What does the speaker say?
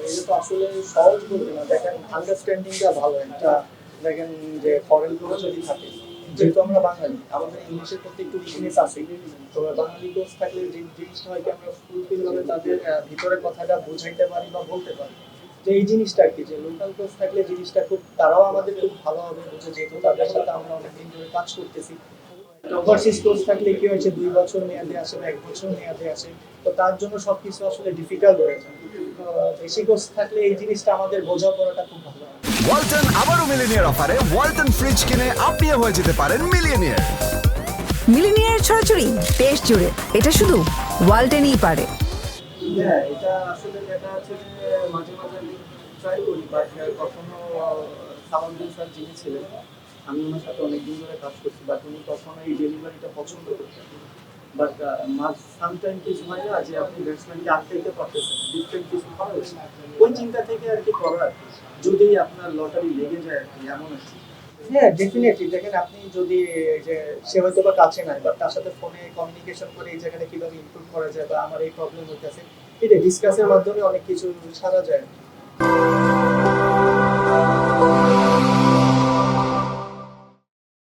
এটা তো আসলে সহজ বলতে না, দেখেন আন্ডারস্ট্যান্ডিংটা ভালো একটা। দেখেন যে ফরেন কোচ যদি থাকে, যেহেতু আমরা বাঙালি, আমাদের ইংলিশের প্রতি একটু উইকনেস আছে। তো বাঙালি কোচ থাকলে যে জিনিসটা হয় কি, আমরা ফুলফিল ভাবে তাদের ভিতরের কথাটা বোঝাইতে পারি বা বলতে পারি। যে এই জিনিসটা আর কি, যে লোকাল কোচ থাকলে জিনিসটা খুব, তারাও আমাদের খুব ভালোভাবে বোঝে, যেহেতু তাদের সাথে আমরা অনেকদিন ধরে কাজ করতেছি। ওভারসিজ কোর্স থাকলে কি হয়েছে, 2 বছর মেয়াদে আসে বা 1 বছর মেয়াদে আসে। তো তার জন্য সবকিছু আসলে ডিফিকাল্ট হয়ে যায়। তো দেশি কোর্স থাকলে এই জিনিসটা আমাদের বোঝাপড়াটা খুব ভালো হয়। ওয়ালটন আবারও মিলিনিয়ার অফারে ওয়ালটন ফ্রিজ কিনে আপনিও হয়ে যেতে পারেন মিলিয়নিয়ার। মিলিনিয়ার ছড়াছড়ি দেশ জুড়ে, এটা শুধু ওয়ালটেনই পারে। হ্যাঁ, এটা আসলে যেটা আছে যে মাঝে মাঝে আমি ট্রাই করি, বাট কখনো সামান্দিন স্যার যিনি ছিলেন, আমি ওনার সাথে অনেকদিন ধরে কাজ করছি, বাট উনি কখনো এই ডেলিভারিটা পছন্দ করতেন। বাট সামটাইম কিছু হয় না যে আপনি ব্যাটসম্যানকে আটকাইতে পারতেছেন, ডিফারেন্ট কিছু করার, ওই চিন্তা থেকে আর কি করা আর কি। যদি আপনার লটারি লেগে যায় আর কি, এমন আর কি। হ্যাঁ, ডেফিনেটলি। দেখেন আপনি যদি যে সে হয়তো বা কাছে নাই, বাট তার সাথে ফোনে কমিউনিকেশন করে এই জায়গাটা কিভাবে ইমপ্রুভ করা যায় বা আমার এই প্রবলেম হইতেছে, এটা ডিসকাসের মাধ্যমে অনেক কিছু সারা যায়।